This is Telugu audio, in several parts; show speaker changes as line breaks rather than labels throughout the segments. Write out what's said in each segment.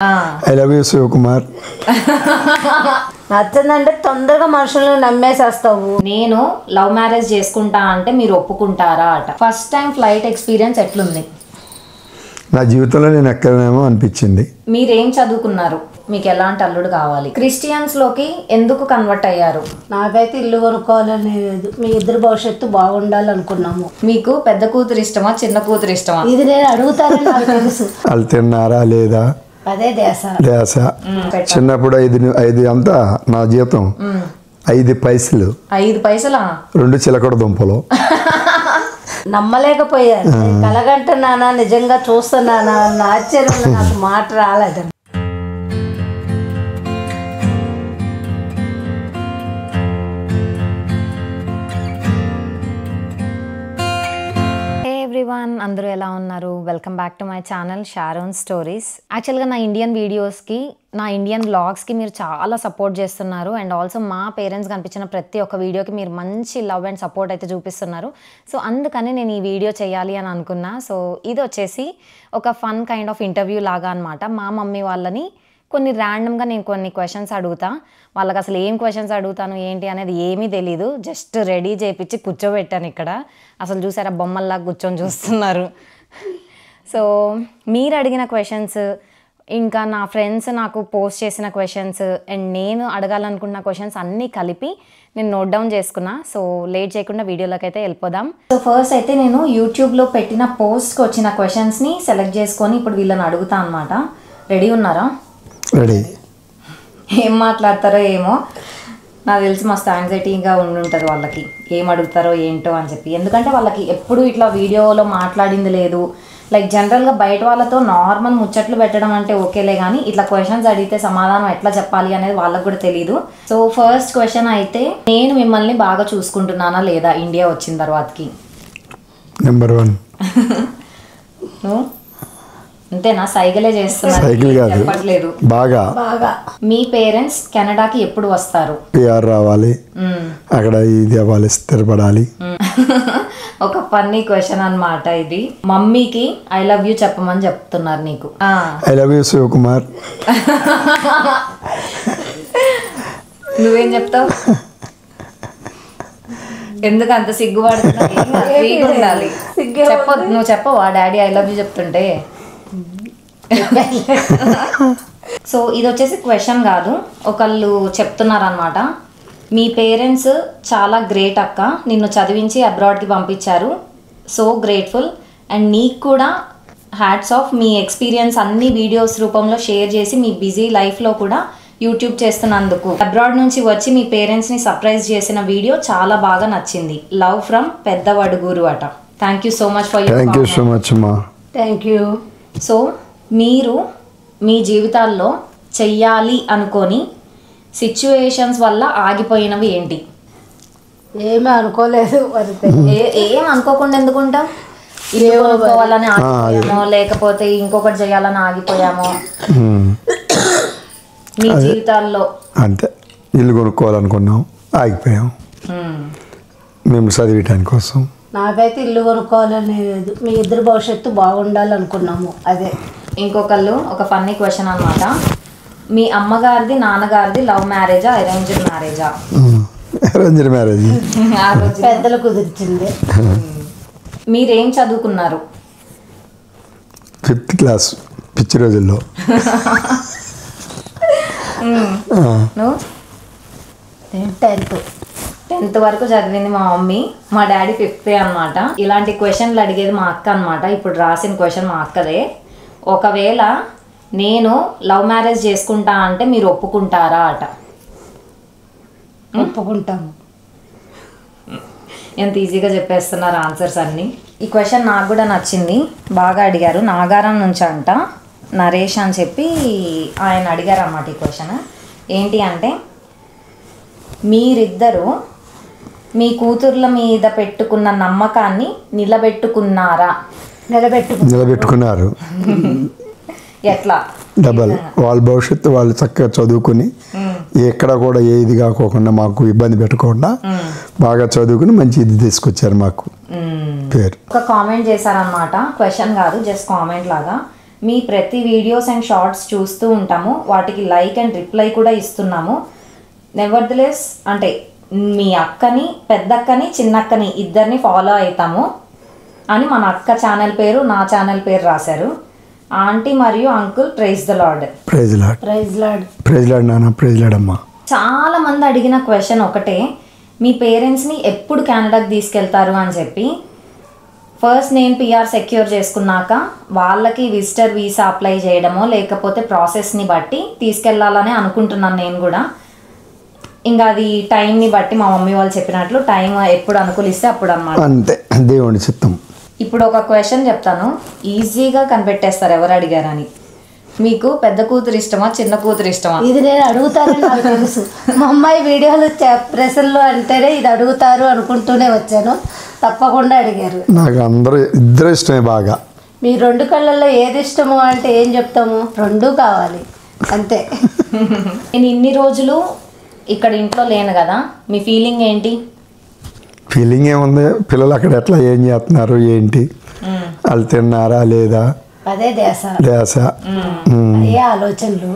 I love you Shivakumar.
నచ్చిందంటే తొందరగా మనుషులను నమ్మేసేస్తావు.
నేను లవ్ మ్యారేజ్ చేసుకుంటా అంటే మీరు ఒప్పుకుంటారా అట. ఫస్ట్ టైం ఫ్లైట్ ఎక్స్పీరియన్స్ ఎట్లుంది?
నా జీవితంలో నేను ఎక్కడనేమో అనిపించింది.
మీరేం చదువుకున్నారు? మీకు ఎలాంటి అల్లుడు కావాలి? క్రిస్టియన్స్ లోకి ఎందుకు కన్వర్ట్ అయ్యారు?
నాకైతే ఇల్లు కొనుక్కోవాలని లేదు, మీ ఇద్దరు భవిష్యత్తు బాగుండాలనుకున్నాము.
మీకు పెద్ద కూతురు ఇష్టమా చిన్న కూతురు ఇష్టమా?
ఇది నేను అడుగుతానని నాకు తెలుసు.
వాళ్ళు తిన్నారా లేదా
అదే దేశ
దేశ. చిన్నప్పుడు 5 అంతా నా జీతం 5 పైసలు.
5 పైసలా?
2 చిలకడ దుంపలు.
నమ్మలేకపోయాను. కలగంటున్నానా నిజంగా చూస్తున్నానా అన్న ఆశ్చర్యంలో నాకు మాట రాలేదు.
ఎవ్రీవన్, అందరూ ఎలా ఉన్నారు? Welcome back to my channel Sharon stories. యాక్చువల్గా నా ఇండియన్ వీడియోస్కి, నా ఇండియన్ వ్లాగ్స్కి మీరు చాలా సపోర్ట్ చేస్తున్నారు. అండ్ ఆల్సో మా పేరెంట్స్ కనిపించిన ప్రతి ఒక్క వీడియోకి మీరు మంచి లవ్ అండ్ సపోర్ట్ అయితే చూపిస్తున్నారు. సో అందుకని నేను ఈ వీడియో చేయాలి అని అనుకున్నా. సో ఇది వచ్చేసి ఒక ఫన్ కైండ్ ఆఫ్ ఇంటర్వ్యూ లాగా అనమాట. మా మమ్మీ వాళ్ళని ర్యాండమ్గా నేను కొన్ని క్వశ్చన్స్ అడుగుతా. వాళ్ళకి అసలు ఏం క్వశ్చన్స్ అడుగుతాను ఏంటి అనేది ఏమీ తెలీదు. జస్ట్ రెడీ చేయించి కూర్చోబెట్టాను ఇక్కడ. అసలు చూసారా, బొమ్మల్లా కూర్చొని చూస్తున్నారు. సో మీరు అడిగిన క్వశ్చన్స్, ఇంకా నా ఫ్రెండ్స్ నాకు పోస్ట్ చేసిన క్వశ్చన్స్, అండ్ నేను అడగాలనుకున్న క్వశ్చన్స్ అన్నీ కలిపి నేను నోట్ డౌన్ చేసుకున్నా. సో లేట్ చేయకుండా వీడియోలోకి అయితే వెళ్ళిపోదాం. సో ఫస్ట్ అయితే నేను యూట్యూబ్లో పెట్టిన పోస్ట్కి వచ్చిన క్వశ్చన్స్ని సెలెక్ట్ చేసుకొని ఇప్పుడు వీళ్ళని అడుగుతా అనమాట. రెడీ ఉన్నారా?
రెడీ.
ఏం మాట్లాడతారో ఏమో, నాకు తెలిసి మస్తు యాంగ్జైటీగా ఉండుంటుంది వాళ్ళకి, ఏం అడుగుతారో ఏంటో అని చెప్పి. ఎందుకంటే వాళ్ళకి ఎప్పుడు ఇట్లా వీడియోలో మాట్లాడింది లేదు. లైక్ జనరల్గా బయట వాళ్ళతో నార్మల్ ముచ్చట్లు పెట్టడం అంటే ఓకేలే, కానీ ఇట్లా క్వశ్చన్స్ అడిగితే సమాధానం ఎట్లా చెప్పాలి అనేది వాళ్ళకి కూడా తెలీదు. సో ఫస్ట్ క్వశ్చన్ అయితే, నేను మిమ్మల్ని బాగా చూసుకుంటున్నానా లేదా ఇండియా వచ్చిన తర్వాతకి?
నెంబర్ 1.
అంతేనా? సైకిలే చేస్తున్నా,
సైకిల్ కాదు,
చెప్పట్లేదు.
బాగా.
మీ పేరెంట్స్ కెనడాకి ఎప్పుడు వస్తారు?
PR రావాలి, అక్కడ ఇది అవ్వాలి, స్థిరపడాలి.
ఒక ఫన్నీ క్వశ్చన్ అన్నమాట ఇది. మమ్మీకి ఐ లవ్ యూ చెప్పమని చెప్తున్నారు నీకు.
I love you Shivakumar.
నువ్వేం చెప్తావు? ఎందుకు అంత సిగ్గుపడుతున్నావు? ఉండాలి, చెప్పొద్దు. నువ్వు చెప్పవా డాడీ ఐ లవ్ యూ చెప్తుంటే? సో ఇది వచ్చేసి క్వశ్చన్ కాదు, ఒకళ్ళు చెప్తున్నారు అనమాట. మీ పేరెంట్స్ చాలా గ్రేట్ అక్క, నిన్ను చదివించి అబ్రాడ్కి పంపించారు. So grateful. అండ్ నీకు కూడా హ్యాట్స్ ఆఫ్, మీ ఎక్స్పీరియన్స్ అన్ని వీడియోస్ రూపంలో షేర్ చేసి మీ బిజీ లైఫ్లో కూడా యూట్యూబ్ చేస్తున్నందుకు. అబ్రాడ్ నుంచి వచ్చి మీ పేరెంట్స్ని సర్ప్రైజ్ చేసిన వీడియో చాలా బాగా నచ్చింది. లవ్ ఫ్రమ్ పెద్దవడుగూరు అట. Thank you so much for your.
Thank you so much అమ్మా.
Thank you.
సో మీరు మీ జీవితాల్లో చెయ్యాలి అనుకొని సిచ్యువేషన్స్ వల్ల ఆగిపోయినవి ఏంటి?
ఏమీ అనుకోలేదు.
ఏం అనుకోకుండా ఎందుకుంటాం? ఇల్లు కొనుక్కోవాలని ఆగిపోయామో, లేకపోతే ఇంకొకటి చేయాలని ఆగిపోయామో మీ జీవితాల్లో?
అంతే, ఇల్లు కొనుక్కోవాలనుకున్నాం, ఆగిపోయాం మేము చదివటానికి కోసం.
నాకైతే ఇల్లు కొనుక్కోవాలని లేదు, మీ ఇద్దరు భవిష్యత్తు బాగుండాలనుకున్నాము. అదే.
ఇంకొకళ్ళు ఒక ఫన్నీ క్వశ్చన్ అనమాట. మీ అమ్మగారిది నాన్నగారిది లవ్ మ్యారేజా అరేంజ్డ్ మ్యారేజా?
Arranged marriage.
పెద్దలు కుదిర్చింది.
మీరేం చదువుకున్నారు?
5th క్లాస్ పిచ్చి రోజుల్లో.
నువ్వు? 10th వరకు చదివింది మా మమ్మీ, మా డాడీ 5th అనమాట. ఇలాంటి క్వశ్చన్లు అడిగేది మా అక్క అనమాట. ఇప్పుడు రాసిన క్వశ్చన్ మా అక్కదే. ఒకవేళ నేను లవ్ మ్యారేజ్ చేసుకుంటా అంటే మీరు ఒప్పుకుంటారా అట.
ఒప్పుకుంటాము.
ఎంత ఈజీగా చెప్పేస్తున్నారు ఆన్సర్స్ అన్నీ. ఈ క్వశ్చన్ నాకు కూడా నచ్చింది, బాగా అడిగారు. నాగారం నుంచి అంట, నరేష్ అని చెప్పి ఆయన అడిగారు అన్నమాట ఈ క్వశ్చన్. ఏంటి అంటే, మీరిద్దరూ మీ కూతుర్ల మీద పెట్టుకున్న నమ్మకాన్ని నిలబెట్టుకున్నారా?
నిలబెట్టుకున్నారు.
ఎట్లా?
డబల్. వాళ్ళ భవిష్యత్తు వాళ్ళు చక్కగా చదువుకుని ఎక్కడ కూడా ఏది కాకోకుండా మాకు ఇబ్బంది పెట్టకుండా బాగా చదువుకుని మంచి ఇది తీసుకొచ్చారు మాకు పేరు.
ఒక కామెంట్ చేశారనమాట, క్వశ్చన్ కాదు జస్ట్ కామెంట్ లాగా. మీ ప్రతి వీడియోస్ అండ్ షార్ట్స్ చూస్తూ ఉంటాము, వాటికి లైక్ అండ్ రిప్లై కూడా ఇస్తున్నాము. నెవర్దలెస్ అంటే మీ అక్కని, పెద్దక్కని, చిన్నక్కని ఇద్దరిని ఫాలో అవుతాము అని మన అక్క ఛానల్ పేరు, నా ఛానల్ పేరు రాశారు. ఆంటీ మరియు uncle praise the lord.
Praise lord.
Praise lord.
Praise lord నాన్న. ప్రైజ్ లార్డ్ అమ్మా.
చాలా మంది అడిగిన క్వశ్చన్ ఒకటే, మీ పేరెంట్స్ని ఎప్పుడు కెనడాకి తీసుకెళ్తారు అని చెప్పి. ఫస్ట్ నేను పిఆర్ సెక్యూర్ చేసుకున్నాక వాళ్ళకి విజిటర్ వీసా అప్లై చేయడమో లేకపోతే ప్రాసెస్ని బట్టి తీసుకెళ్లాలని అనుకుంటున్నాను నేను కూడా. ఇంకా అది టైంని బట్టి మా మమ్మీ వాళ్ళు చెప్పినట్లు టైం ఎప్పుడు అనుకూలిస్తే అప్పుడు అన్నమాట.
అంతే, దేవుని చిత్తం.
ఇప్పుడు ఒక క్వశ్చన్ చెప్తాను, ఈజీగా కనిపెట్టేస్తారు ఎవరు అడిగారని. మీకు పెద్ద కూతురు ఇష్టమా, చిన్న కూతురు ఇష్టమా?
ఇది నేను అడుగుతానని నాకు తెలుసు. మా అమ్మాయి వీడియోలు ప్రెసల్లో అంటేనే ఇది అడుగుతారు అనుకుంటూనే వచ్చాను. తప్పకుండా అడిగారు.
నాకు ఇద్దరు ఇష్టమే బాగా.
మీ రెండు కళ్ళల్లో ఏది ఇష్టము అంటే ఏం చెప్తాము? రెండూ కావాలి అంతే.
నేను ఇన్ని రోజులు ఇక్కడ ఇంట్లో లేను కదా, మీ ఫీలింగ్ ఏంటి?
ఫీలింగ్ ఏముంది, పిల్లలు అక్కడ ఎట్లా ఏం చేస్తున్నారు ఏంటి, వాళ్ళు తిన్నారా లేదా,
అదే ధ్యాస, అదే ఆలోచనలు.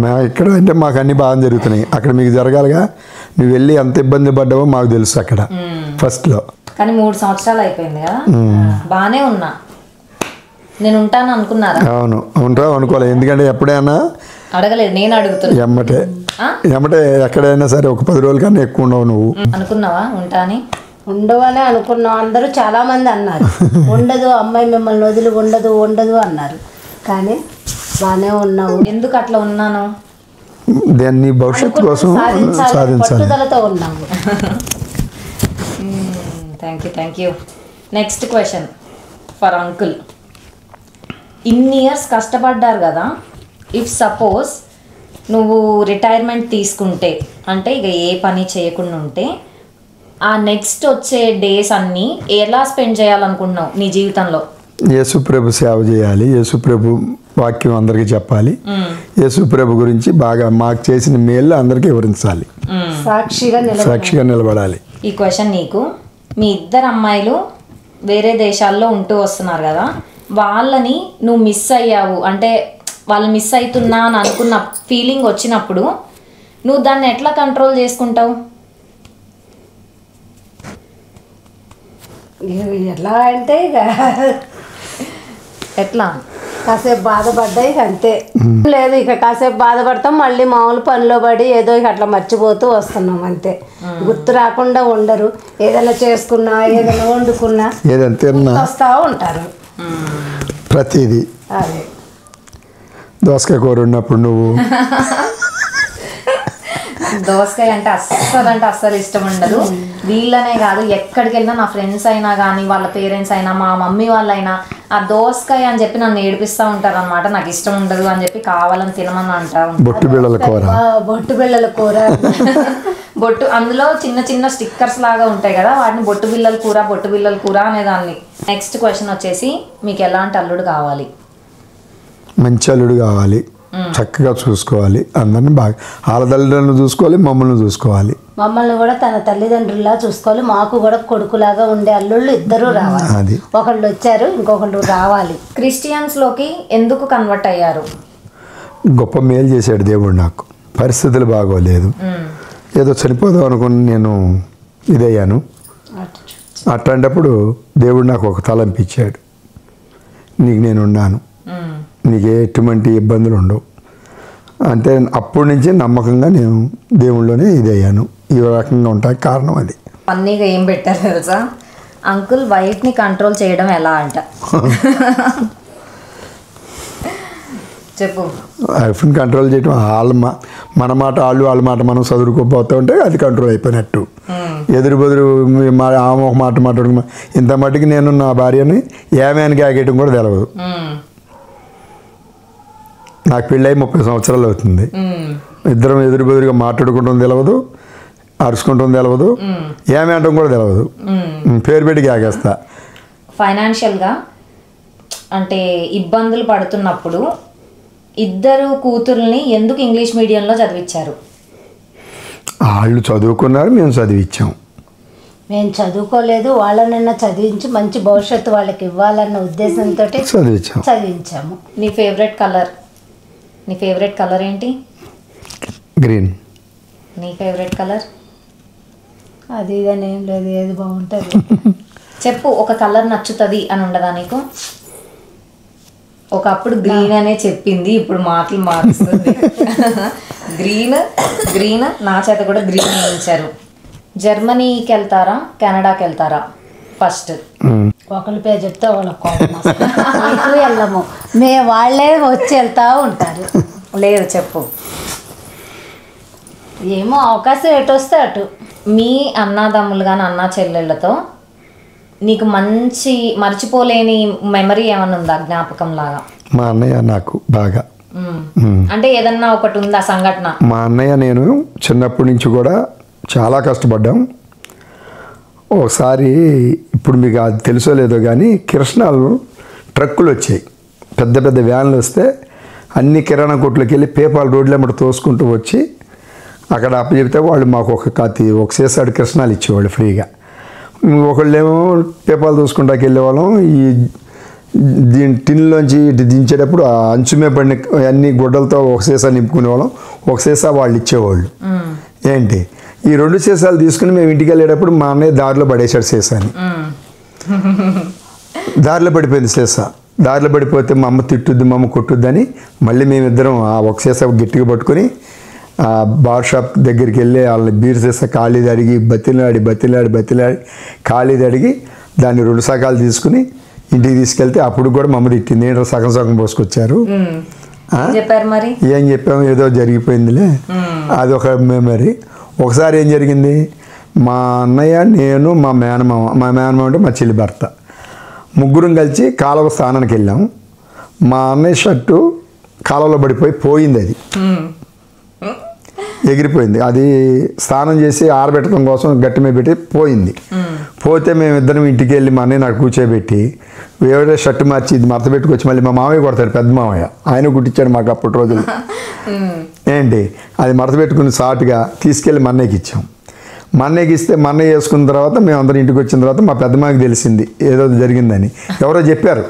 మేము ఇక్కడ అంటే మాకు అన్ని బాగా జరుగుతున్నాయి, అక్కడ మీకు జరగాలిగా. నువ్వు వెళ్ళి ఎంత ఇబ్బంది పడ్డావో మాకు తెలుసు అక్కడ ఫస్ట్లో.
కానీ 3 సంవత్సరాలు అయిపోయింది కదా, బాగానే ఉన్నా. నేను ఉంటాను అనుకున్నారా?
అవును, ఉంటావు అనుకోలేదు. ఎందుకంటే ఎప్పుడైనా
అడగలేదు, నేను అడుగుతున్నా.
ఎమ్మటే ఎక్కడైనా సరే ఒక 10 రోజుల కన్నా ఎక్కువ ఉండవు. నువ్వు
అనుకున్నావా ఉంటాని?
ఉండవనే అనుకున్నాం. అందరూ చాలా మంది అన్నారు ఉండదు, అమ్మాయి మిమ్మల్ని వదిలి ఉండదు అన్నారు. కానీ బాగానే ఉన్నావు.
ఎందుకు అట్లా ఉన్నాను?
దాన్ని భవిష్యత్తు కోసం సాధించాలి,
పట్టుదలతో ఉన్నాము.
Thank you. Next question for uncle. ఇన్ని ఇయర్స్ కష్టపడ్డారు కదా, ఇఫ్ సపోజ్ నువ్వు రిటైర్మెంట్ తీసుకుంటే, అంటే ఇక ఏ పని చేయకుండా ఉంటే, ఆ నెక్స్ట్ వచ్చే డేస్ అన్నీ ఎలా స్పెండ్ చేయాలనుకుంటున్నావు నీ జీవితంలో?
యేసుప్రభు సేవ చేయాలి, యేసుప్రభు వాక్యం అందరికీ చెప్పాలి, యేసుప్రభు గురించి బాగా మాకు చేసిన మేలు అందరికీ వివరించాలి, సాక్షిగా నిలబడాలి.
ఈ క్వశ్చన్ నీకు. మీ ఇద్దరు అమ్మాయిలు వేరే దేశాల్లో ఉంటూ వస్తున్నారు కదా, వాళ్ళని నువ్వు మిస్ అయ్యావు అంటే వాళ్ళు మిస్ అవుతున్నా అని అనుకున్న ఫీలింగ్ వచ్చినప్పుడు నువ్వు దాన్ని ఎట్లా కంట్రోల్ చేసుకుంటావు?
ఎలా అంటే ఇక
ఎట్లా?
కాసేపు బాధపడ్డా ఇక అంతే. లేదు, ఇక కాసేపు బాధపడతాం, మళ్ళీ మామూలు పనిలో పడి ఏదో ఇక అట్లా మర్చిపోతూ వస్తున్నాం అంతే. గుర్తు రాకుండా ఉండరు. ఏదైనా చేసుకున్నా, ఏదైనా వండుకున్నా,
ఏదైనా తిన్నా
వస్తూ ఉంటారు.
ప్రతిదీ.
అదే
దోసకాయ కూర ఉన్నప్పుడు నువ్వు
దోసకాయ అంటే అస్సలు ఇష్టం ఉండదు. వీళ్ళనే కాదు, ఎక్కడికి వెళ్ళినా నా ఫ్రెండ్స్ అయినా కానీ వాళ్ళ పేరెంట్స్ అయినా మా మమ్మీ వాళ్ళైనా ఆ దోసకాయ అని చెప్పి నన్ను ఏడిపిస్తూ ఉంటారు అనమాట. నాకు ఇష్టం ఉండదు అని చెప్పి కావాలని తినమని అంటా ఉంటారు.
బొట్టు
బిళ్ళల కూర
బొట్టు అందులో చిన్న చిన్న స్టిక్కర్స్ లాగా ఉంటాయి కదా, వాటిని బొట్టు బిళ్ళల కూర అనేదాన్ని. నెక్స్ట్ క్వశ్చన్ వచ్చేసి, మీకు ఎలాంటి అల్లుడు కావాలి?
మంచి అల్లుడు కావాలి, చక్కగా చూసుకోవాలి, అందరిని బాగా, వాళ్ళ తల్లిదండ్రులను చూసుకోవాలి, మమ్మల్ని చూసుకోవాలి,
మమ్మల్ని కూడా తన తల్లిదండ్రులా చూసుకోవాలి. మాకు కూడా కొడుకులాగా ఉండే అల్లుళ్ళు ఇద్దరు రావాలి. ఒకళ్ళు వచ్చారు, ఇంకొకళ్ళు రావాలి.
క్రిస్టియన్స్లోకి ఎందుకు కన్వర్ట్ అయ్యారు?
గొప్ప మేలు చేశాడు దేవుడు నాకు. పరిస్థితులు బాగోలేదు, ఏదో చనిపోదాం అనుకుని నేను ఇదయ్యాను. అట్లాంటప్పుడు దేవుడు నాకు ఒక తలంపు ఇచ్చాడు, నీకు నేను ఉన్నాను, నీకు ఎటువంటి ఇబ్బందులు ఉండవు అంటే. అప్పటి నుంచి నమ్మకంగా నేను దేవుళ్ళలోనే ఇదయ్యాను. ఈ రకంగా ఉంటానికి కారణం అది.
ఫన్నీగా ఏం పెట్టారు తెలుసా అంకుల్, వైఫ్ని కంట్రోల్ చేయడం ఎలా అంట? చెప్పు.
వైఫ్ని కంట్రోల్ చేయడం మన మాట వాళ్ళ మాట మనం చదువుకోపోతూ ఉంటే అది కంట్రోల్ అయిపోయినట్టు. ఎదురు బెదురు ఆమె ఒక మాట మాట్లాడుకున్నా, ఇంత మటుకు నేను నా భార్యని ఏమేనికి ఆగేయటం కూడా తెలియదు. నాకు పెళ్ళై 30 సంవత్సరాలు అవుతుంది. ఇద్దరం ఎదురు బెదురుగా మాట్లాడుకుంటుంది తెలియదు, అరుచుకుంటుంది తెలియదు, ఏమి అంటాం కూడా తెలియదు. పేరు పెట్టి ఆగేస్తా.
ఫైనాన్షియల్గా అంటే ఇబ్బందులు పడుతున్నప్పుడు ఇద్దరు కూతుర్ని ఎందుకు ఇంగ్లీష్ మీడియంలో చదివించారు?
వాళ్ళు చదువుకున్నారు, మేము చదివించాం.
మేము చదువుకోలేదు, వాళ్ళనైనా చదివించి మంచి భవిష్యత్తు వాళ్ళకి ఇవ్వాలన్న ఉద్దేశంతో చదివించాము.
నీ ఫేవరెట్ కలర్ ఏంటి?
గ్రీన్.
నీ ఫేవరెట్ కలర్?
అది ఇదని ఏం లేదు, ఏది బాగుంటుంది
చెప్పు. ఒక కలర్ నచ్చుతుంది అని ఉండదా నీకు? ఒకప్పుడు గ్రీన్ అనే చెప్పింది, ఇప్పుడు మాటలు మారుస్తుంది. గ్రీన్ నా చేత కూడా గ్రీన్ వేయించారు. జర్మనీకి వెళ్తారా, కెనడాకి వెళ్తారా ఫస్ట్?
ఒకరి పేరు చెప్తే వాళ్ళకు వెళ్ళము, వాళ్ళే వచ్చి వెళ్తా ఉంటారు.
లేదు చెప్పు.
ఏమో అవకాశం ఎటు వస్తే అటు.
మీ అన్నాదమ్ములు కానీ అన్నా చెల్లెళ్ళతో నీకు మంచి మర్చిపోలేని మెమరీ ఏమన్నా ఉందా, జ్ఞాపకం లాగా?
మా అన్నయ్య నాకు బాగా,
అంటే ఏదన్నా ఒకటి ఉందా సంఘటన?
మా అన్నయ్య నేను చిన్నప్పటి నుంచి కూడా చాలా కష్టపడ్డాం. ఒకసారి ఇప్పుడు మీకు అది తెలుసో లేదో కానీ కిరసనాలు ట్రక్కులు వచ్చాయి, పెద్ద పెద్ద వ్యాన్లు వస్తే అన్ని కిరాణా కొట్లోకి వెళ్ళి పేపాలు రోడ్లు వెంబడి తోసుకుంటూ వచ్చి అక్కడ అప్పచెప్తే వాళ్ళు మాకు ఒక సీసాడు కిరసనాలు ఇచ్చేవాళ్ళు ఫ్రీగా. ఒకళ్ళేమో పేపాలు తోసుకుంటాకి వెళ్ళేవాళ్ళం. దీని టిన్లోంచి దించేటప్పుడు ఆ అంచుమే పడిన అన్ని గుడ్డలతో ఒక సీసా నింపుకునేవాళ్ళం, ఒక సీసా వాళ్ళు ఇచ్చేవాళ్ళు. ఏంటి ఈ 2 సీసాలు తీసుకుని మేము ఇంటికి వెళ్ళేటప్పుడు మా అన్నయ్య దారిలో పడేశాడు సీసాని. దారిలో పడిపోయింది సీసా. దారిలో పడిపోతే మా అమ్మ తిట్టుద్ది, మా అమ్మ కొట్టుద్దని మళ్ళీ మేమిద్దరం ఆ ఒక సీసా గట్టిగా పట్టుకొని ఆ బార్ షాప్ దగ్గరికి వెళ్ళి వాళ్ళని బీర్ సీసా ఖాళీది అడిగి బతిలాడి ఖాళీది అడిగి దాన్ని 2 సగాలు తీసుకుని ఇంటికి తీసుకెళ్తే అప్పుడు కూడా మా అమ్మ తిట్టింది, ఏంటో సగం పోసుకొచ్చారు.
మరి
ఏం చెప్పాము, ఏదో జరిగిపోయిందిలే. అదొక మెమరీ. ఒకసారి ఏం జరిగింది, మా అన్నయ్య, నేను, మా మేనమామ అంటే మా చెల్లి భర్త, ముగ్గురం కలిసి కాలువ స్నానానికి వెళ్ళాం. మా అన్నయ్య షర్టు కాలువలో పోయింది, అది ఎగిరిపోయింది. అది స్నానం చేసి ఆరబెట్టడం కోసం గట్టి మీద పెట్టి పోయింది. పోతే మేమిద్దరం ఇంటికి వెళ్ళి మా అన్నయ్య నాకు కూర్చోబెట్టి వేరే షర్టు మార్చి ఇది మడత పెట్టుకొచ్చి మళ్ళీ మా మామయ్య కొడతాడు, పెద్ద మామయ్య, ఆయన కుట్టించాడు మాకు అప్పటి రోజులు. ఏంటి అది మడత పెట్టుకుని సాటుగా తీసుకెళ్ళి మా అన్నయ్యకి ఇచ్చాం. మా అన్నయ్యకి ఇస్తే మా అన్నయ్య వేసుకున్న తర్వాత మేమందరం ఇంటికి వచ్చిన తర్వాత మా పెద్దమ్మకి తెలిసింది ఏదో జరిగిందని. ఎవరో చెప్పారు,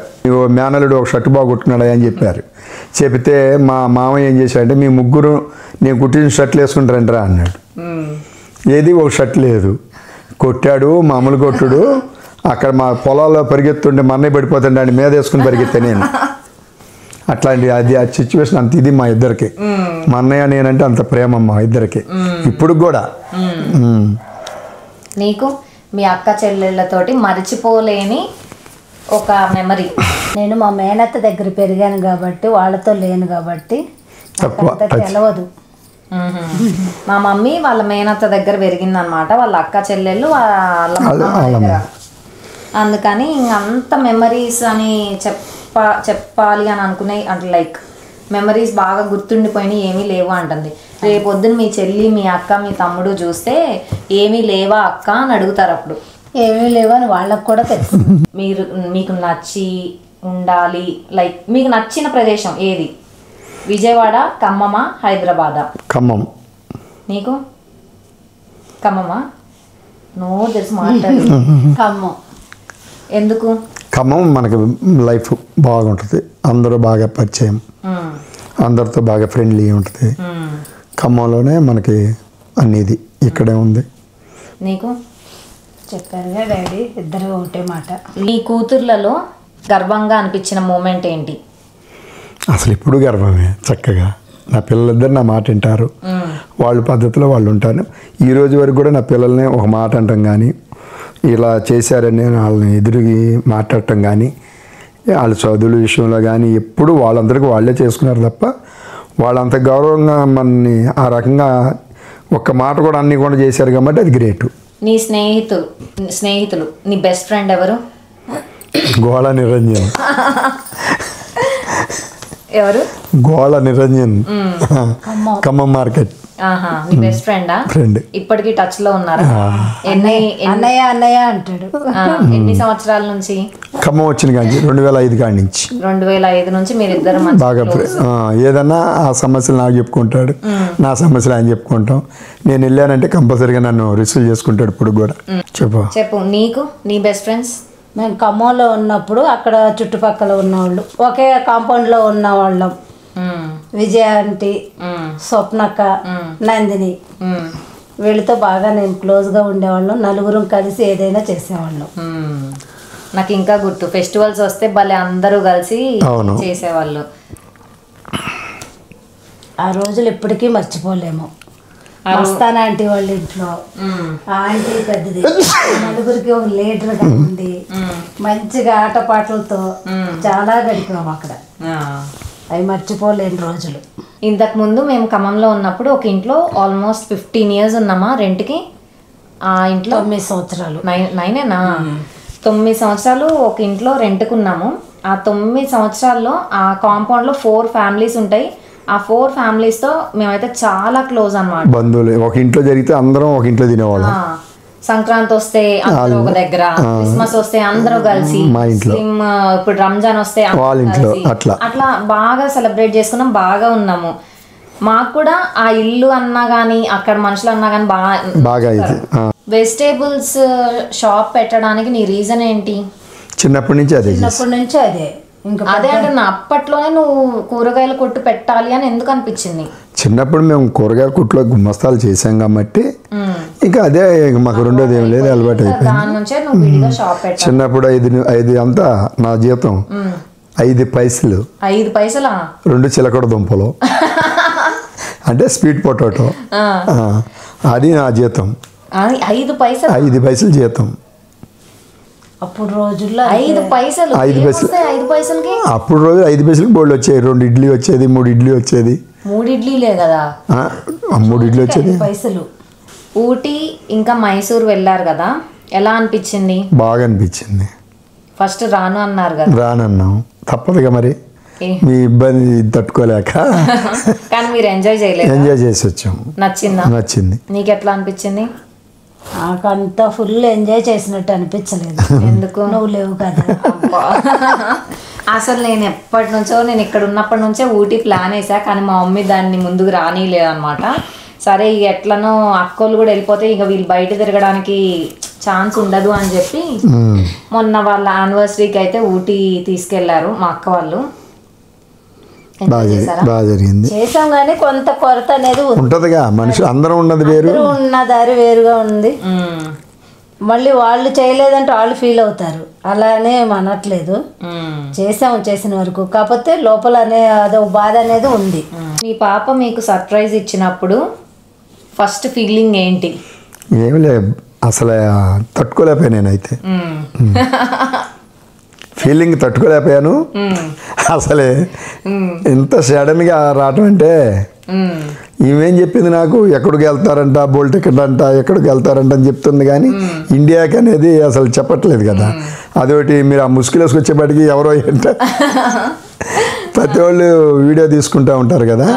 మేనల్లుడు ఒక షర్టు బాగుట్టుకున్నాడా అని చెప్పారు. చెప్తే మా మామయ్య ఏం చేశాడంటే, మీ ముగ్గురు నేను కుట్టిన షర్ట్లు వేసుకుంటారంటరా అన్నాడు. ఏది ఒక షర్ట్ లేదు, కొట్టాడు, మామూలు కొట్టుడు. అక్కడ మా పొలాల్లో పరిగెత్తుంటే మా అన్నయ్య పడిపోతుండే అని మీద వేసుకుని పరిగెత్తా నేను. అట్లాంటి అది ఆ సిచ్యువేషన్ అంత ఇది మా ఇద్దరికి. మా అన్నయ్య నేనంటే అంత ప్రేమ మా ఇద్దరికి ఇప్పుడు కూడా.
నీకు మీ అక్క చెల్లెళ్ళతోటి మర్చిపోలేని ఒక మెమరీ?
నేను మా మేనత్త దగ్గర పెరిగాను కాబట్టి, వాళ్ళతో లేను కాబట్టి తెలవదు.
మా మమ్మీ వాళ్ళ మేనత్త దగ్గర పెరిగిందనమాట, వాళ్ళ అక్క చెల్లెళ్ళు వాళ్ళ దగ్గర. అందుకని అంత మెమరీస్ అని చెప్పాలి అని అనుకునే అంటే లైక్ మెమరీస్ బాగా గుర్తుండిపోయినాయి ఏమీ లేవు అంటుంది. రేపొద్దున మీ చెల్లి, మీ అక్క, మీ తమ్ముడు చూస్తే ఏమీ లేవా అక్క అని అడుగుతారు. అప్పుడు
ఏమీ లేవు అని వాళ్ళకు కూడా తెలుసు.
మీకు నచ్చి ఉండాలి లైక్ మీకు నచ్చిన ప్రదేశం ఏది? విజయవాడ, ఖమ్మమా, హైదరాబాదా?
ఖమ్మం.
నీకు ఖమ్మమా? నో తెలిసి మాట్లాడు.
ఖమ్మం.
ఎందుకు?
ఖమ్మం మనకి లైఫ్ బాగుంటుంది, అందరూ బాగా పరిచయం, అందరితో బాగా ఫ్రెండ్లీ ఉంటుంది. ఖమ్మంలోనే మనకి అన్నిది ఇక్కడే ఉంది.
నీకు
చెప్పారుగా డాడీ, ఇద్దరు ఒకటే మాట.
నీ కూతుర్లలో గర్వంగా అనిపించిన మూమెంట్ ఏంటి?
అసలు ఇప్పుడు గర్వమే. చక్కగా నా పిల్లలిద్దరు నా మాట వింటారు, వాళ్ళ పద్ధతిలో వాళ్ళు ఉంటారు. ఈ రోజు వరకు కూడా నా పిల్లల్ని ఒక మాట అంటాం కానీ, ఇలా చేశారని వాళ్ళని ఎదురుగి మాట్లాడటం కానీ, వాళ్ళ చదువుల విషయంలో కానీ ఎప్పుడు వాళ్ళందరికీ వాళ్ళే చేసుకున్నారు తప్ప వాళ్ళంత గౌరవంగా మనని ఆ రకంగా ఒక్క మాట కూడా అన్నీ కూడా చేశారు కాబట్టి అది గ్రేటు.
నీ స్నేహితులు నీ బెస్ట్ ఫ్రెండ్ ఎవరు?
గోళ నిరంజన్.
ఎవరు?
గోళ నిరంజన్, ఖమ్మం మార్కెట్
ఆహా, మీ బెస్ట్ ఫ్రెండా?
ఫ్రెండ్.
ఇప్పటికీ టచ్ లో ఉన్నారా?
అన్నయ్య అన్నయ్య అంటాడు.
ఎన్ని సంవత్సరాల నుంచి?
ఖమ్మం వచ్చిన కానీ 2005 కాడి నుంచి.
2005 నుంచి మీరిద్దరు
బాగా ఏదన్నా ఆ సమస్యలు నాకు చెప్పుకుంటాడు, నా సమస్యలు ఆయన చెప్పుకుంటాం. నేను వెళ్ళానంటే కంపల్సరీగా నన్ను రిసీవ్ చేసుకుంటాడు ఇప్పుడు కూడా.
చెప్పు నీకు నీ బెస్ట్ ఫ్రెండ్స్.
మేము ఖమ్మంలో ఉన్నప్పుడు అక్కడ చుట్టుపక్కల ఉన్నవాళ్ళు, ఒకే కాంపౌండ్లో ఉన్నవాళ్ళం. విజయ ఆంటీ, స్వప్నక్క, నందిని, వీళ్ళతో బాగా నేను క్లోజ్గా ఉండేవాళ్ళం. నలుగురం కలిసి ఏదైనా చేసేవాళ్ళం.
నాకు ఇంకా గుర్తు, ఫెస్టివల్స్ వస్తే భలే అందరూ కలిసి చేసేవాళ్ళు.
ఆ రోజులు ఎప్పటికీ మర్చిపోలేము. మస్తాన్ ఆంటీ వాళ్ళ ఇంట్లో ఆంటీ పెద్దది, నలుగురికి ఒక లీడర్గా ఉంది. మంచిగా ఆటపాటలతో చాలా గడిపాము అక్కడ. అవి మర్చిపోలేని రోజులు.
ఇంతకు ముందు మేము ఖమ్మంలో ఉన్నప్పుడు ఒక ఇంట్లో ఆల్మోస్ట్ 15 years ఉన్నామా రెంట్కి. ఆ ఇంట్లో
9 సంవత్సరాలు.
9 సంవత్సరాలు ఒక ఇంట్లో రెంట్కున్నాము. ఆ 9 సంవత్సరాల్లో ఆ కాంపౌండ్లో 4 families ఉంటాయి. ఆ 4 familiesతో మేమైతే చాలా క్లోజ్ అన్నమాట.
బంధువులు ఒక ఇంట్లో జరిగితే అందరం ఒక ఇంట్లో తినేవాళ్ళం.
సంక్రాంతి వస్తే అందరూ ఒక దగ్గర, క్రిస్మస్ వస్తే అందరూ కలిసి, ఇప్పుడు రంజాన్ వస్తే అట్లా బాగా సెలబ్రేట్ చేసుకున్నాం, బాగా ఉన్నాము. మాకు కూడా ఆ ఇల్లు అన్నా గానీ అక్కడ మనుషులు అన్నా గానీ బాగా. వెజిటేబుల్స్ షాప్ పెట్టడానికి నీ రీజన్ ఏంటి?
చిన్నప్పటి నుంచి అదే.
అదే అంటే నా అప్పట్లోనే నువ్వు కూరగాయల కొట్టు పెట్టాలి అని ఎందుకు అనిపించింది?
చిన్నప్పుడు మేము కూరగాయల కొట్లో గుమ్మస్తాలు చేసాం కాబట్టి ఇంకా అదే మాకు రెండోది ఏం లేదు, అలవాటు అయిపోయింది. చిన్నప్పుడు 5 అంతా నా జీతం 5 పైసలు.
5 పైసలా?
2 చిలకడ దుంపలు అంటే స్వీట్ పొటాటో, అది నా జీతం.
5 పైసలు?
5 పైసలు జీతం
అప్పుడు రోజుల్లో.
5 పైసలు?
5 పైసలు.
5 పైసలకి
అప్పుడు రోజు 5 పైసలకి బోర్డు వచ్చేది. 2 ఇడ్లీ వచ్చేది, 3 ఇడ్లీ వచ్చేది.
3 ఇడ్లీలే కదా?
3 ఇడ్లీ వచ్చేది.
పైసలు.
ఊటీ ఇంకా మైసూర్ వెళ్ళారు కదా, ఎలా అనిపించింది?
బాగా అనిపించింది.
ఫస్ట్ రాను అన్నారు కదా?
రానన్నాం, తప్పదుగా మరి, మీ ఇబ్బంది తట్టుకోలేక.
కానీ మీరు ఎంజాయ్ చేయలేదు?
ఎంజాయ్ చేసి వచ్చాం.
నచ్చిందా?
నచ్చింది.
నీకు ఎట్లా అనిపించింది?
నాకంతా ఫుల్ ఎంజాయ్ చేసినట్టు అనిపించలేదు.
ఎందుకు?
నువ్వు లేవు కదా.
అసలు నేను ఎప్పటి నుంచో, నేను ఇక్కడ ఉన్నప్పటి నుంచే ఊటీ ప్లాన్ వేసా, కానీ మా మమ్మీ దాన్ని ముందుకు రానిలేదు అనమాట. సరే ఇక ఎట్లనో అక్కోళ్ళు కూడా వెళ్ళిపోతే ఇక వీళ్ళు బయట తిరగడానికి ఛాన్స్ ఉండదు అని చెప్పి మొన్న వాళ్ళ యానివర్సరీకి అయితే ఊటీ తీసుకెళ్లారు మా అక్క వాళ్ళు.
బాగా జరిగింది.
చేసాం కానీ కొంత కొరత అనేది
ఉంటదిగా, మనుషులు అందరం ఉన్నది వేరు,
ఉన్న దారి వేరుగా ఉంది. మళ్ళీ వాళ్ళు చేయలేదంటే వాళ్ళు ఫీల్ అవుతారు, అలానే అనట్లేదు. చేసిన వరకు, కాకపోతే లోపల అదో బాధ అనేది ఉంది.
మీ పాప మీకు సర్ప్రైజ్ ఇచ్చినప్పుడు ఫస్ట్ ఫీలింగ్ ఏంటి?
ఏమి లేదు, అసలు తట్టుకోలేకపోయా నేనైతే. ఫీలింగ్ తట్టుకోలేకపోయాను అసలే. ఇంత సడన్గా రావటం అంటే, ఈమెం చెప్పింది నాకు, ఎక్కడికి వెళ్తారంట, బోల్ టికెట్ అంట, ఎక్కడికి వెళ్తారంట అని చెప్తుంది, కానీ ఇండియాకి అనేది అసలు చెప్పట్లేదు కదా. అదొకటి, మీరు ఆ ముసుగులు వేసుకొచ్చేపాటికి ఎవరో ఏంట ప్రతి వాళ్ళు వీడియో తీసుకుంటా ఉంటారు కదా,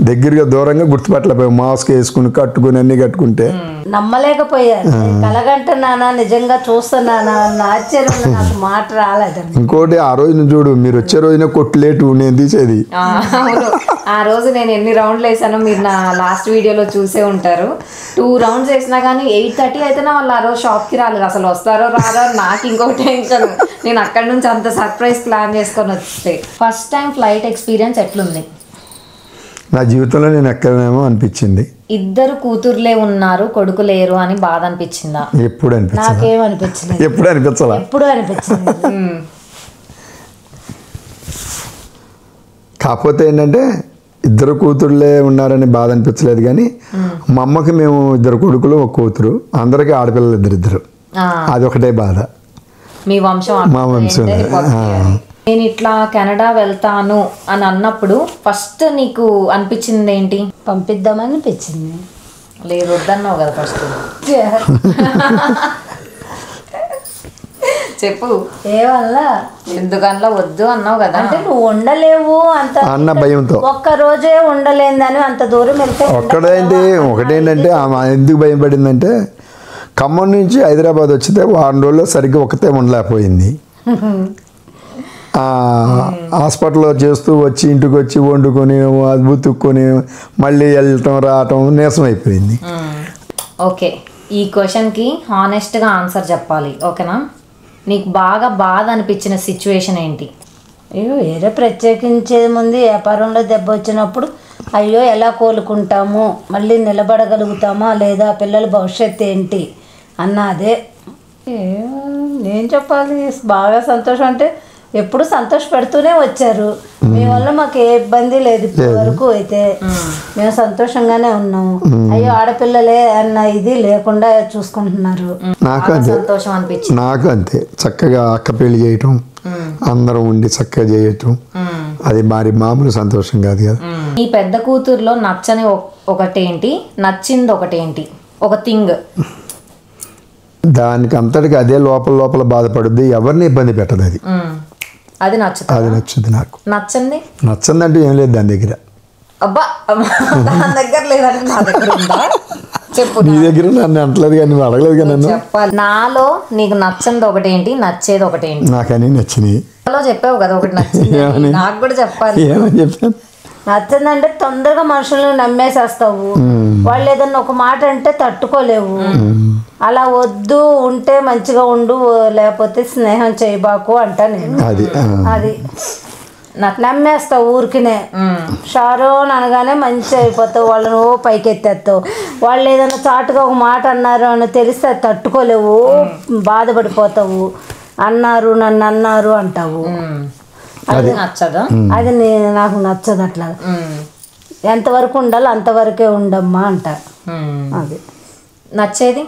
దగ్గరగా దూరంగా గుర్తుపట్టలేకపోయాం. మాస్క్ వేసుకుని కట్టుకుని అన్ని కట్టుకుంటే
నమ్మలేకపోయాను. కలగంటున్నానా, నిజంగా చూస్తున్నానా అన్న ఆశ్చర్యం, నాకు మాట రాలేదు.
ఇంకోటి, ఆ రోజున చూడు, మీరు వచ్చే రోజున కొట్టులేటు నేను తీసేది.
ఆ రోజు నేను ఎన్ని రౌండ్లు వేసానో మీరు నా లాస్ట్ వీడియోలో చూసే ఉంటారు. 2 rounds వేసినా కానీ 8:30 అయితేనే వాళ్ళు ఆ రోజు షాప్కి రాలేదు. అసలు వస్తారో రారో నాకు ఇంకో టెన్షన్. నేను అక్కడి నుంచి అంత సర్ప్రైజ్ ప్లాన్ చేసుకొని వస్తే. ఫస్ట్ టైం ఫ్లైట్ ఎక్స్పీరియన్స్ ఎట్లుంది?
నా జీవితంలో నేను ఎక్కడనేమో అనిపించింది.
2 కూతుర్లే ఉన్నారు, కొడుకు లేరు అని బాధ అనిపించిందా?
ఎప్పుడు అనిపించింది?
నాకేమనిపించలేదు.
ఎప్పుడు అనిపించాలా?
ఎప్పుడు అనిపించింది.
కాకపోతే ఏంటంటే 2 కూతుర్లే ఉన్నారని బాధ అనిపించలేదు, కానీ మా అమ్మకి మేము 2 కొడుకులు 1 కూతురు, అందరికీ ఆడపిల్లలు 2. అదొకటే బాధ.
మీ వంశం?
మా వంశం.
నేను ఇట్లా కెనడా వెళ్తాను అని అన్నప్పుడు ఫస్ట్ నీకు అనిపించింది ఏంటి?
పంపిద్దామని అనిపించింది.
లేదు, వద్దన్నావు కదా ఫస్ట్. చెప్పు.
ఏ వల్ల
ఎందుకన్నా వద్దు అన్నావు కదా.
అంటే నువ్వు ఉండలేవు అంత
అన్న భయంతో
ఒక్క రోజే ఉండలేదని అంత దూరం వెళ్తే
ఒకటేంటంటే ఆమె ఎందుకు భయం పడిందంటే ఖమ్మం నుంచి హైదరాబాద్ వచ్చితే వారం రోజుల్లో సరిగ్గా ఒకతే ఉండలేకపోయింది. హాస్పిటల్లో చేస్తూ వచ్చి ఇంటికి వచ్చి వండుకొని అది బుతుక్కొని మళ్ళీ వెళ్ళటం రావటం నీరసం అయిపోయింది.
ఓకే, ఈ క్వశ్చన్కి హానెస్ట్గా ఆన్సర్ చెప్పాలి, ఓకేనా? నీకు బాగా బాధ అనిపించిన సిచ్యువేషన్ ఏంటి?
అయ్యో వేరే ప్రత్యేకించేది ముందు వ్యాపారంలో దెబ్బ వచ్చినప్పుడు అయ్యో ఎలా కోలుకుంటాము, మళ్ళీ నిలబడగలుగుతామా లేదా, పిల్లల భవిష్యత్తు ఏంటి అన్న అదే. నేను చెప్పాలి, బాగా సంతోషం అంటే ఎప్పుడు సంతోష పెడుతూనే వచ్చారు. మీ వల్ల మాకు ఏ ఇబ్బంది లేదు ఇప్పటి వరకు. అయితే మేము సంతోషంగానే ఉన్నాము. అయ్యో ఆడపిల్లలే అన్న ఇది లేకుండా చూసుకుంటున్నారు.
సంతోషం అనిపించింది.
నాకు అంతే, చక్కగా అక్క పెళ్లి చేయటం, అందరం ఉండి చక్కగా చేయటం, అది మరి మామూలు సంతోషం కాదు కదా.
ఈ పెద్ద కూతురులో నచ్చని ఒకటేంటి, నచ్చింది ఒకటేంటి? ఒక థింగ్.
దానికి అంతటికి అదే లోపల లోపల బాధపడుద్ది, ఎవరిని ఇబ్బంది పెట్టదు.
అది నచ్చుతుంది.
అది నచ్చుద్ది నాకు.
నచ్చందంటే
ఏం లేదు దాని దగ్గర.
అబ్బా, దాని దగ్గర లేదంటే నా దగ్గర ఉందా? చెప్పు.
నీ దగ్గర నన్ను అంటలేదు కానీ నువ్వు అడగలేదు కానీ నన్ను.
చెప్పాలి. నాలో నీకు నచ్చంది ఒకటేంటి, నచ్చేది ఒకటేంటి?
నాకు అన్నీ నచ్చినాయి.
చెప్పావు కదా ఒకటి నచ్చింది, నాకు కూడా చెప్పాలి.
ఏమని చెప్పాను?
నచ్చిందంటే తొందరగా మనుషులను నమ్మేసేస్తావు. వాళ్ళు ఏదన్నా ఒక మాట అంటే తట్టుకోలేవు. అలా వద్దు, ఉంటే మంచిగా ఉండు, లేకపోతే స్నేహం చేయబాకు అంట నేను. అది నమ్మేస్తావు ఊరికినే. షారోన్ అనగానే మంచి అయిపోతావు, వాళ్ళను పైకి ఎత్తేస్తావు. వాళ్ళు ఏదైనా చాటుగా ఒక మాట అన్నారు అని తెలిస్తే తట్టుకోలేవు, బాధపడిపోతావు. అన్నారు నన్ను అన్నారు అంటావు.
అది నచ్చదా?
అది నాకు నచ్చదు. అట్లా ఎంతవరకు ఉండాలో అంతవరకే ఉండమ్మా అంట. అది
నచ్చేది.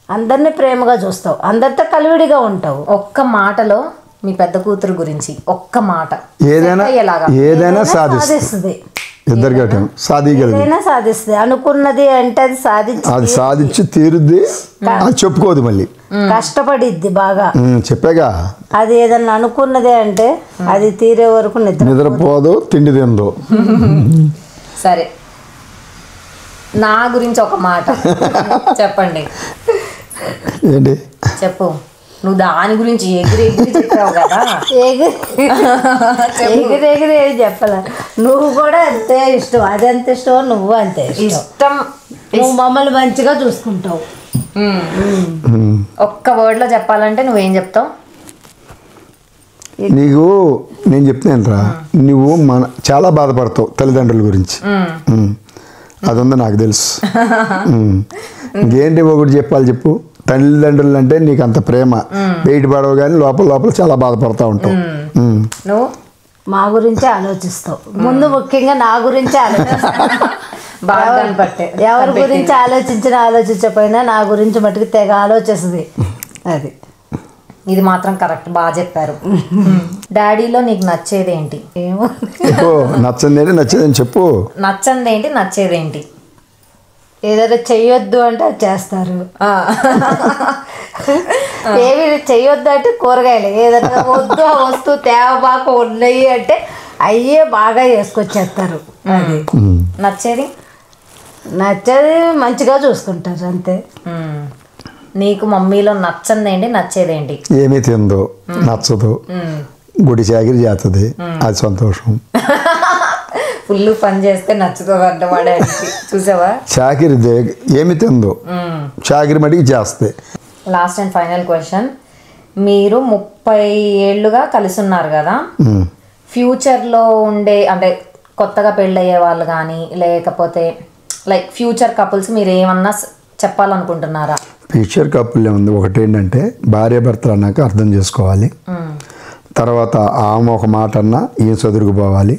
అందరినీ ప్రేమగా చూస్తావు, అందరితో కలివిడిగా ఉంటావు.
ఒక్క మాటలో మీ పెద్ద కూతురు గురించి ఒక్క మాట.
ఏదైనా సాధిస్తుంది. ఇద్దరికి
సాధిస్తుంది. అనుకున్నది అంటే అది
సాధించి తీరుద్ది. అది చెప్పుకోదు, మళ్ళీ
కష్టపడిద్ది బాగా.
చెప్పాగా,
అది ఏదన్నా అనుకున్నదే అంటే అది తీరే వరకు
నిద్రపోదు, తిండి తిందో.
సరే, నా గురించి ఒక మాట చెప్పండి.
ఏంటి
చెప్పు. నువ్వు దాని గురించి ఎగిరి చెప్పావు కదా.
ఎగిరి ఏది చెప్పాలా? నువ్వు కూడా అంతే ఇష్టం, అది ఎంత ఇష్టం, నువ్వు అంతే ఇష్టం. నువ్వు మమ్మల్ని మంచిగా చూసుకుంటావు.
ఒక్క వర్డ్ లో చెప్పాలంటే నువ్వేం చెప్తావు?
నీకు నేను చెప్తానురా, నువ్వు చాలా బాధపడతావు తల్లిదండ్రుల గురించి. అది ఉందో నాకు తెలుసు. ఇంకేంటి ఒకటి చెప్పాలి చెప్పు. తల్లిదండ్రులు అంటే నీకు అంత ప్రేమ, బయట పడవు కానీ లోపల లోపల చాలా బాధపడతా ఉంటావు.
నువ్వు మా గురించే ఆలోచిస్తావు. ముందు ముఖ్యంగా నా గురించే ఆలోచిస్తావు. ఎవరి గురించి ఆలోచించకపోయినా నా గురించి మటుకు తెగ ఆలోచిస్తుంది. అది
ఇది మాత్రం కరెక్ట్, బాగా చెప్పారు. డాడీలో నీకు నచ్చేదేంటి?
ఏమో
నచ్చేదని చెప్పు.
నచ్చందేంటి, నచ్చేదేంటి?
ఏదైనా చెయ్యొద్దు అంటే అది చేస్తారు. ఏమి చెయ్యొద్దు అంటే కూరగాయలు ఏదైనా వద్దు ఆ వస్తువు తేవబాకు ఉన్నాయి అంటే అయ్యే బాగా వేసుకొచ్చేస్తారు. అది
నచ్చేది
మంచిగా చూసుకుంటారు అంతే.
నీకు మమ్మీలో నచ్చందేంటి, నచ్చేదేంటి?
ఏమీ తిందో, నచ్చదు, గుడి చాకిరి చేస్తుంది, అది సంతోషం.
ఫుల్ పని చేస్తే నచ్చుతుంది అంట వాడానికి. చూసావా?
చాకిరి ఏమి తిందో, చాకిరి మటుకు చేస్తే.
Last and final question. మీరు 30 ఏళ్ళుగా కలిసి ఉన్నారు కదా, ఫ్యూచర్లో ఉండే అంటే కొత్తగా పెళ్ళయ్యే వాళ్ళు కానీ లేకపోతే లైక్ ఫ్యూచర్ కపుల్స్ మీరు ఏమన్నా చెప్పాలనుకుంటున్నారా?
ఫ్యూచర్ కపుల్ ఏముంది, ఒకటేంటంటే భార్య భర్తలు అన్నాక అర్థం చేసుకోవాలి. తర్వాత ఆమె ఒక మాట అన్నా ఈయన చదురుకుపోవాలి,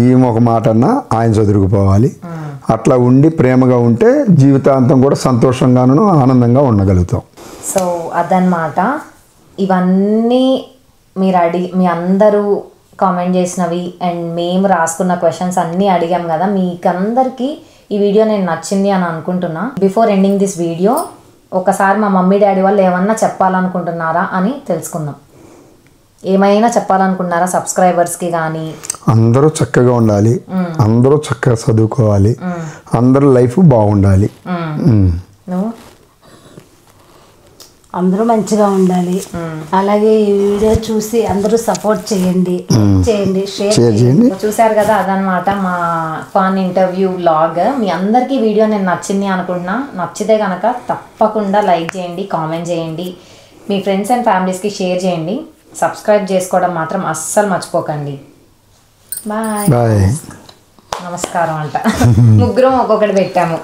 ఈమె ఒక మాట అన్నా ఆయన చదురుకుపోవాలి. అట్లా ఉండి ప్రేమగా ఉంటే జీవితాంతం కూడా సంతోషంగాను ఆనందంగా ఉండగలుగుతాం.
సో అదనమాట. ఇవన్నీ మీరు మీ అందరూ కామెంట్ చేసినవి అండ్ మేము రాసుకున్న క్వశ్చన్స్ అన్నీ అడిగాం కదా. మీకందరికీ ఈ వీడియో నేను నచ్చింది అని అనుకుంటున్నా. బిఫోర్ ఎండింగ్ దిస్ వీడియో ఒకసారి మా మమ్మీ డాడీ వాళ్ళు ఏమన్నా చెప్పాలనుకుంటున్నారా అని తెలుసుకుందాం. ఏమైనా చెప్పాలనుకున్నారా సబ్స్క్రైబర్స్కి కానీ?
అందరూ చక్కగా ఉండాలి, అందరూ చక్కగా చదువుకోవాలి, అందరూ లైఫ్ బాగుండాలి.
నువ్వు?
అందరూ మంచిగా ఉండాలి. అలాగే ఈ వీడియో చూసి అందరూ సపోర్ట్ చేయండి, షేర్ చేయండి.
చూశారు కదా, అదనమాట మా ఫన్ ఇంటర్వ్యూ వ్లాగ్. మీ అందరికీ వీడియో నేను నచ్చింది అనుకుంటున్నా. నచ్చితే కనుక తప్పకుండా లైక్ చేయండి, కామెంట్ చేయండి, మీ ఫ్రెండ్స్ అండ్ ఫ్యామిలీస్కి షేర్ చేయండి. సబ్స్క్రైబ్ చేసుకోవడం మాత్రం అస్సలు మర్చిపోకండి. బాయ్.
బాయ్.
నమస్కారం అంట. ముగ్గురం ఒక్కొక్కటి పెట్టాము.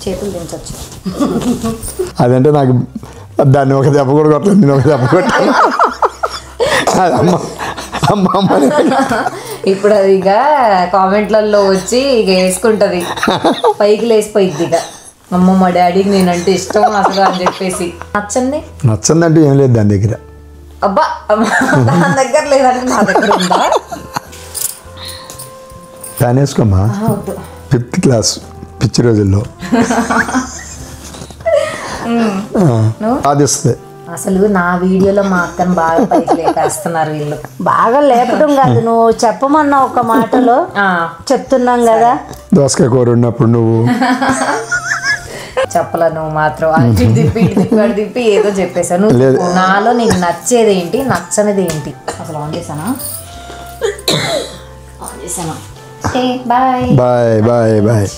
చేతులు దించొచ్చు.
అదంటే నాకు దాన్ని ఒక దెబ్బ కూడా కొట్టలేదు, నేను ఒక దెబ్బ కొట్టాను.
ఇప్పుడు అది ఇక కామెంట్లలో వచ్చి ఇక వేసుకుంటది, పైకి లేసిపోయిద్ది. ఇక అమ్మ మా డాడీకి నేనంటే ఇష్టం అసలు అని చెప్పేసి.
నచ్చందంటే ఏం లేదు దాని దగ్గర.
అబ్బా దాని దగ్గర లేదంటే నా దగ్గర ఉందా?
దాని వేసుకోమ్మా. 5th క్లాస్ పిచ్చి రోజుల్లో అది వస్తుంది.
అసలు నా వీడియోలో మా అక్కను బాగా పైకి లేపేస్తున్నారు వీళ్ళు.
బాగా లేపడం కాదు, నువ్వు చెప్పమన్నా ఒక మాటలో చెప్తున్నాం కదా.
దోసకాయ కూర ఉన్నప్పుడు నువ్వు
చెప్పలా, నువ్వు మాత్రం అటు తిప్పి తిప్పి ఏదో చెప్పేశాను. నాలో నీకు నచ్చేది ఏంటి, నచ్చనిది ఏంటి? అసలు ఆన్ చేశానా? బాయ్.
Bye bye bye.